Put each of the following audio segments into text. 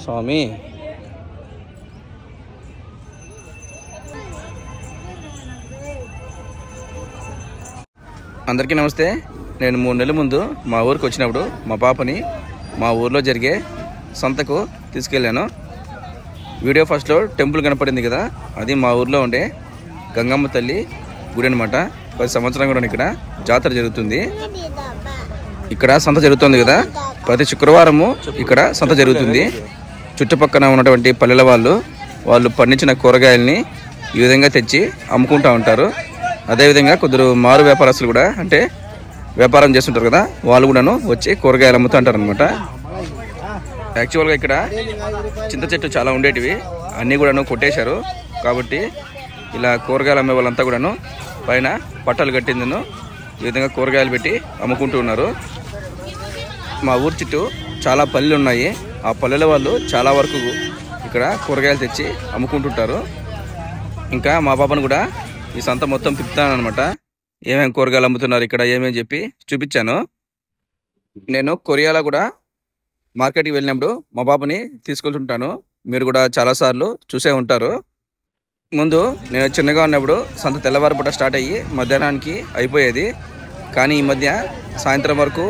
స్వామి. అందరికీ నమస్తే. నేను 3 నెలల ముందు మా ఊరికి వచ్చినప్పుడు మా పాపని మా ఊర్లో జరిగే సంతకు తీసుకెళ్ళాను. వీడియో ఫస్ట్లో టెంపుల్ కనపడింది కదా, అది మా ఊర్లో ఉండే గంగమ్మ తల్లి గుడి అనమాట. 10 సంవత్సరం కూడా ఇక్కడ జాతర జరుగుతుంది. ఇక్కడ సంత జరుగుతుంది కదా, ప్రతి శుక్రవారము ఇక్కడ సంత జరుగుతుంది. చుట్టుపక్కల ఉన్నటువంటి పల్లెల వాళ్ళు పండించిన కూరగాయల్ని ఈ విధంగా తెచ్చి అమ్ముకుంటూ ఉంటారు. అదేవిధంగా కొందరు మారు వ్యాపారస్తులు కూడా, అంటే వ్యాపారం చేస్తుంటారు కదా, వాళ్ళు కూడాను వచ్చి కూరగాయలు అమ్ముతూ ఉంటారు అనమాట. యాక్చువల్గా ఇక్కడ చింత చెట్టు చాలా ఉండేటివి, అన్నీ కూడాను కొట్టేశారు. కాబట్టి ఇలా కూరగాయలు అమ్మే వాళ్ళంతా కూడాను పైన పట్టాలు కట్టిందను ఈ విధంగా కూరగాయలు పెట్టి అమ్ముకుంటూ ఉన్నారు. మా ఊరు చుట్టూ చాలా పల్లెలు ఉన్నాయి. ఆ పల్లెల వాళ్ళు చాలా వరకు ఇక్కడ కూరగాయలు తెచ్చి అమ్ముకుంటుంటారు. ఇంకా మా పాపను కూడా ఈ సంత మొత్తం తిప్పుతాను అనమాట. ఏమేమి కూరగాయలు అమ్ముతున్నారు ఇక్కడ ఏమేమి చెప్పి చూపించాను. నేను కొరియాలో కూడా మార్కెట్కి వెళ్ళినప్పుడు మా పాపని తీసుకెళ్తుంటాను. మీరు కూడా చాలాసార్లు చూసే ఉంటారు. ముందు నేను చిన్నగా ఉన్నప్పుడు సంత తెల్లవారుపూట స్టార్ట్ అయ్యి మధ్యాహ్నానికి అయిపోయేది. కానీ ఈ మధ్య సాయంత్రం వరకు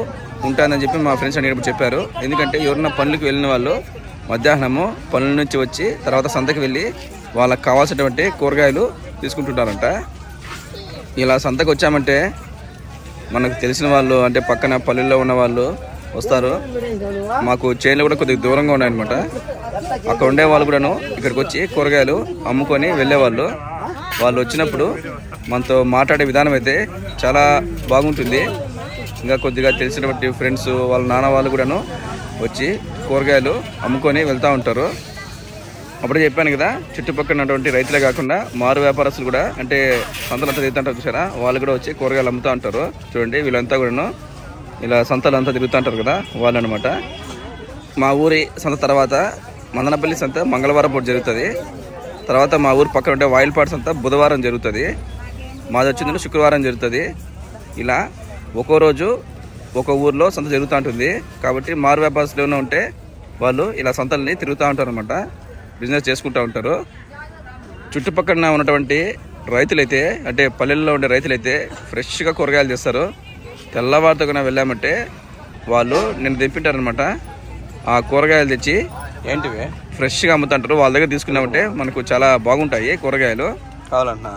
ఉంటుందని చెప్పి మా ఫ్రెండ్స్ అడిగినప్పుడు చెప్పారు. ఎందుకంటే ఎవరన్నా పనులకు వెళ్ళిన వాళ్ళు మధ్యాహ్నము పనుల నుంచి వచ్చి తర్వాత సంతకి వెళ్ళి వాళ్ళకి కావాల్సినటువంటి కూరగాయలు తీసుకుంటుంటారంట. ఇలా సంతకు వచ్చామంటే మనకు తెలిసిన వాళ్ళు, అంటే పక్కన పల్లెల్లో ఉన్న వాళ్ళు వస్తారు. మాకు చేనులు కూడా కొద్దిగా దూరంగా ఉన్నాయన్నమాట. అక్కడ ఉండే వాళ్ళు కూడాను ఇక్కడికి వచ్చి కూరగాయలు అమ్ముకొని వెళ్ళేవాళ్ళు. వాళ్ళు వచ్చినప్పుడు మనతో మాట్లాడే విధానం అయితే చాలా బాగుంటుంది. ఇంకా కొద్దిగా తెలిసినటువంటి ఫ్రెండ్స్ వాళ్ళ నాన్న వాళ్ళు కూడాను వచ్చి కూరగాయలు అమ్ముకొని వెళ్తూ ఉంటారు. అప్పుడే చెప్పాను కదా, చుట్టుపక్కల ఉన్నటువంటి రైతులే కాకుండా మారు వ్యాపారస్తులు కూడా, అంటే సంతలంతా తిరుగుతుంటారు చూసారా, వాళ్ళు కూడా వచ్చి కూరగాయలు అమ్ముతూ ఉంటారు. చూడండి, వీళ్ళంతా కూడాను ఇలా సంతలు అంతా తిరుగుతూ ఉంటారు కదా, వాళ్ళు అనమాట. మా ఊరి సంత తర్వాత మందనపల్లి సంత మంగళవారం పూట జరుగుతుంది. తర్వాత మా ఊరు పక్కన ఉండే వాయిల్పాడు సంత బుధవారం జరుగుతుంది. మాది వచ్చింది శుక్రవారం జరుగుతుంది. ఇలా ఒక్కో రోజు ఒక ఊర్లో సంత జరుగుతూ ఉంటుంది. కాబట్టి మారు వ్యాపారస్తులు ఏమైనా ఉంటే వాళ్ళు ఇలా సంతల్ని తిరుగుతూ ఉంటారు అనమాట, బిజినెస్ చేసుకుంటూ ఉంటారు. చుట్టుపక్కల ఉన్నటువంటి రైతులైతే, అంటే పల్లెల్లో ఉండే రైతులైతే ఫ్రెష్గా కూరగాయలు తెస్తారు. తెల్లవారితో కన్నా వెళ్ళామంటే వాళ్ళు నిన్న తెప్పింటారనమాట. ఆ కూరగాయలు తెచ్చి ఏంటివి ఫ్రెష్గా అమ్ముతుంటారు. వాళ్ళ దగ్గర తీసుకున్నామంటే మనకు చాలా బాగుంటాయి కూరగాయలు. కావాలన్నా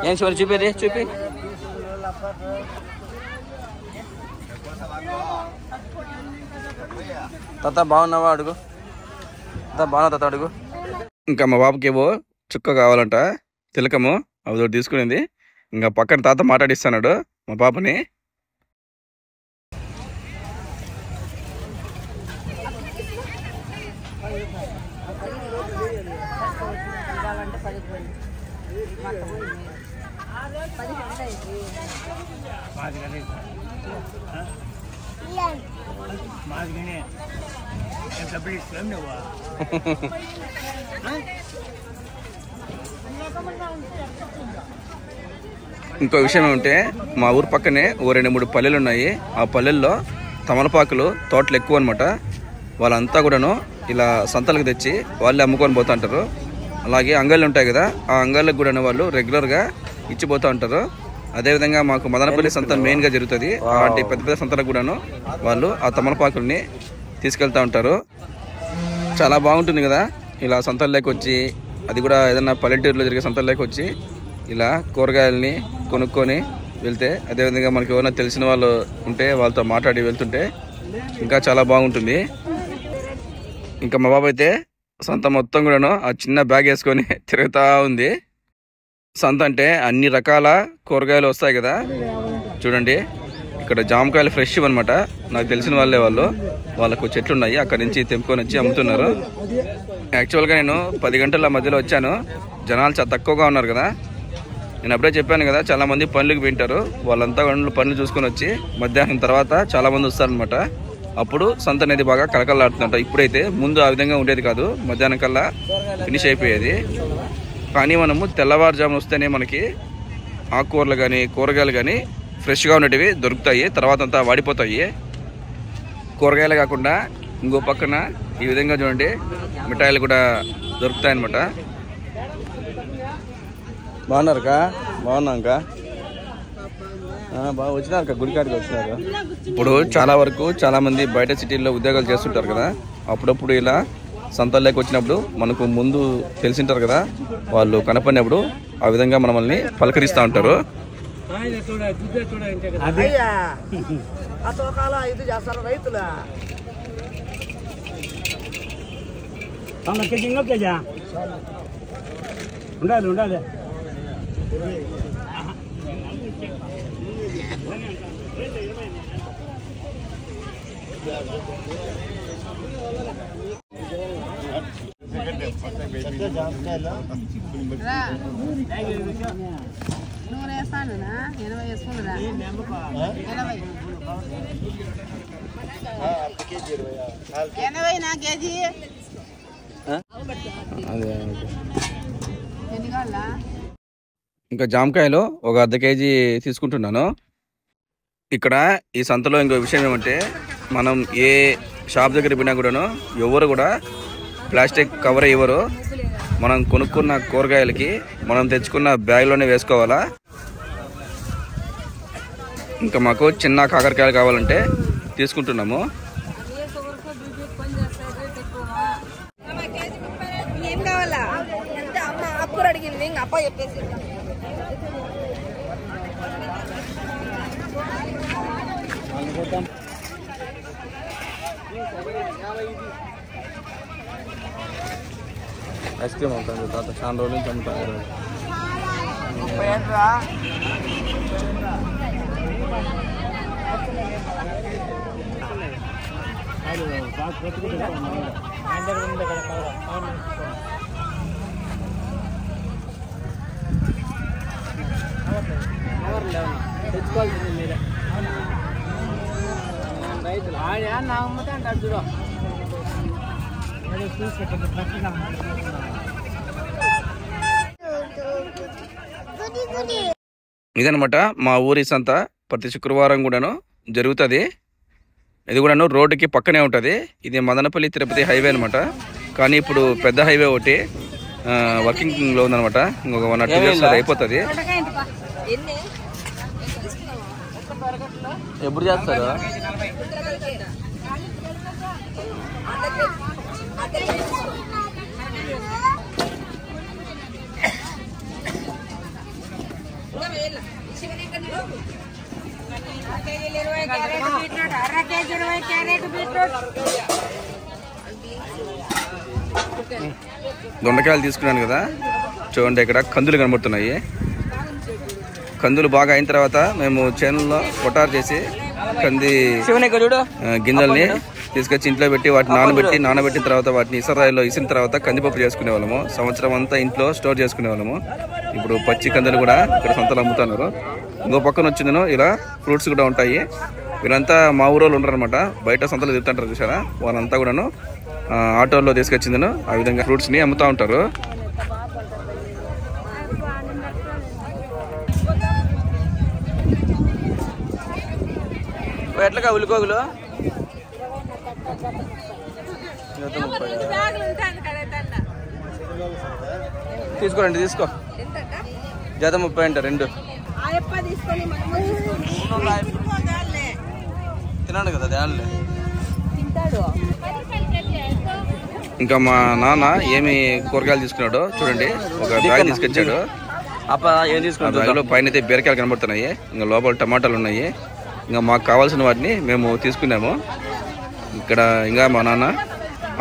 ఏం చూపేది చూపి. తాత బాగున్నావా అడుగు. తాత బాగున్నా తాత అడుగు. ఇంకా మా బాబుకి ఏవో చుక్క కావాలంట, తిలకము, అవి తీసుకునేది. ఇంకా పక్కన తాత మాట్లాడిస్తున్నాడు మా పాపని. ఇంకో విషయం ఏమంటే, మా ఊరు పక్కనే ఓ 2-3 పల్లెలు ఉన్నాయి. ఆ పల్లెల్లో తమలపాకులు తోటలు ఎక్కువ అనమాట. వాళ్ళంతా కూడాను ఇలా సంతలకు తెచ్చి వాళ్ళే అమ్ముకొని పోతూ ఉంటారు. అలాగే అంగళ్ళు ఉంటాయి కదా, ఆ అంగళ్ళకు కూడా వాళ్ళు రెగ్యులర్గా ఇచ్చిపోతూ ఉంటారు. అదేవిధంగా మాకు మదనపల్లి సంత మెయిన్గా జరుగుతుంది. అలాంటి పెద్ద పెద్ద సంతలకు కూడాను వాళ్ళు ఆ తమలపాకుల్ని తీసుకెళ్తూ ఉంటారు. చాలా బాగుంటుంది కదా ఇలా సంతల్లోకి వచ్చి, అది కూడా ఏదైనా పల్లెటూరులో జరిగే సంతల్లోకి వచ్చి ఇలా కూరగాయలని కొనుక్కొని వెళ్తే, అదేవిధంగా మనకి ఎవరైనా తెలిసిన వాళ్ళు ఉంటే వాళ్ళతో మాట్లాడి వెళ్తుంటే ఇంకా చాలా బాగుంటుంది. ఇంకా మా బాబు అయితే సంత మొత్తం కూడాను ఆ చిన్న బ్యాగ్ వేసుకొని తిరుగుతూ ఉంది. సంత అంటే అన్ని రకాల కూరగాయలు వస్తాయి కదా. చూడండి, ఇక్కడ జామకాయలు ఫ్రెష్ అనమాట. నాకు తెలిసిన వాళ్ళకు చెట్లు ఉన్నాయి, అక్కడ నుంచి తెంపుకొని వచ్చి అమ్ముతున్నారు. యాక్చువల్గా నేను 10 గంటల మధ్యలో వచ్చాను. జనాలు చాలా తక్కువగా ఉన్నారు కదా. నేను అప్పుడే చెప్పాను కదా, చాలా మంది పనులకు వింటారు. వాళ్ళంతా పనులు చూసుకొని వచ్చి మధ్యాహ్నం తర్వాత చాలా మంది వస్తారనమాట. అప్పుడు సంత అనేది బాగా కలకలాడుతుంట. ఇప్పుడైతే ముందు ఆ విధంగా ఉండేది కాదు, మధ్యాహ్నం కల్లా ఫినిష్ అయిపోయేది. కానీ మనము తెల్లవారుజామున వస్తేనే మనకి ఆకుకూరలు కానీ కూరగాయలు కానీ ఫ్రెష్గా ఉన్నటివి దొరుకుతాయి. తర్వాత అంతా వాడిపోతాయి. కూరగాయలు కాకుండా ఇంకో పక్కన ఈ విధంగా చూడండి మిఠాయిలు కూడా దొరుకుతాయి అన్నమాట. బాగున్నారుకా? బాగున్నాక బాగా వచ్చినారు గుడికాడికి వచ్చినారు. ఇప్పుడు చాలా వరకు చాలా మంది బయట సిటీల్లో ఉద్యోగాలు చేస్తుంటారు కదా, అప్పుడప్పుడు ఇలా సంతల్లోకి వచ్చినప్పుడు మనకు ముందు తెలిసింటారు కదా, వాళ్ళు కనపడినప్పుడు ఆ విధంగా మనల్ని పలకరిస్తూ ఉంటారు. ఉండాలి ఉండాలి. ఇంకా జామకాయలు ఒక అర్ధ కేజీ తీసుకుంటున్నాను. ఇక్కడ ఈ సంతలో ఇంకో విషయం ఏమంటే, మనం ఏ షాప్ దగ్గర పోయినా కూడాను ఎవరు కూడా ప్లాస్టిక్ కవర్ ఇవ్వరు. మనం కొనుక్కున్న కూరగాయలకి మనం తెచ్చుకున్న బ్యాగ్లోనే వేసుకోవాలా. ఇంకా మాకు చిన్న కాకరకాయలు కావాలంటే తీసుకుంటున్నాము. ఐస్ క్రీమ్ అవుతుంది తాత, చాలా రోజుల నుంచి అమ్ముతాను. తెచ్చుకోవాల్సింది మీరే రైతులు నా అమ్మతా అంటారు చూడ. ఇదనమాట మా ఊరి సంత. ప్రతి శుక్రవారం కూడాను జరుగుతుంది. ఇది కూడాను రోడ్డుకి పక్కనే ఉంటుంది. ఇది మదనపల్లి తిరుపతి హైవే అనమాట. కానీ ఇప్పుడు పెద్ద హైవే ఒకటి వర్కింగ్లో ఉందనమాట. ఇంకొక 1 or 2 years అయిపోతుంది. ఎప్పుడు చేస్తారు? దొండకాయలు తీసుకున్నాను కదా, చూడండి ఇక్కడ కందులు కనబడుతున్నాయి. కందులు బాగా అయిన తర్వాత మేము చేనుల్లో కొట్టారు చేసి కంది గింజల్ని తీసుకొచ్చి ఇంట్లో పెట్టి వాటిని నానబెట్టిన తర్వాత వాటిని ఇసరాయిలో ఇసిన తర్వాత కందిపప్పు చేసుకునే వాళ్ళము. సంవత్సరం అంతా ఇంట్లో స్టోర్ చేసుకునే వాళ్ళము. ఇప్పుడు పచ్చి కందులు కూడా ఇక్కడ సంతలు అమ్ముతున్నారు. ఇంకో పక్కన వచ్చిందను ఇలా ఫ్రూట్స్ కూడా ఉంటాయి. వీళ్ళంతా మా ఊరోళ్ళు ఉంటారు అనమాట. బయట సంతలు తిరుగుతుంటారు చూసారా, వాళ్ళంతా కూడాను ఆటోల్లో తీసుకొచ్చిందను ఆ విధంగా ఫ్రూట్స్ని అమ్ముతూ ఉంటారు. ఎట్లగా ఉల్లికోగులు తీసుకోండి, తీసుకో. జత 30 అంట 2. తిన్నాడు కదా దానిలే. ఇంకా మా నాన్న ఏమి కూరగాయలు తీసుకున్నాడో చూడండి. ఒక బ్యాగ్ తీసుకొచ్చాడు. బ్యాగ్లో పైన అయితే బీరకాయలు కనబడుతున్నాయి. ఇంకా లోపల టమాటాలు ఉన్నాయి. ఇంకా మాకు కావాల్సిన వాటిని మేము తీసుకున్నాము. ఇక్కడ ఇంకా మా నాన్న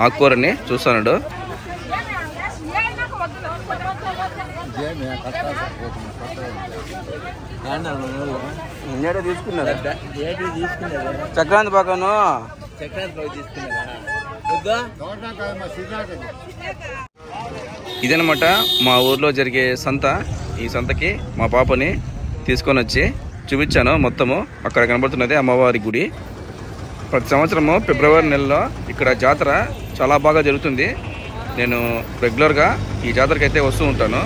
ఆకుకూరని చూస్తున్నాడు. తీసుకున్నారు చక్రాంతి పాకను. ఇదనమాట మా ఊర్లో జరిగే సంత. ఈ సంతకి మా పాపని తీసుకొని వచ్చి చూపించాను మొత్తము. అక్కడ కనబడుతున్నది అమ్మవారి గుడి. ప్రతి సంవత్సరము ఫిబ్రవరి నెలలో ఇక్కడ జాతర చాలా బాగా జరుగుతుంది. నేను రెగ్యులర్గా ఈ జాతరకి అయితే వస్తూ ఉంటాను.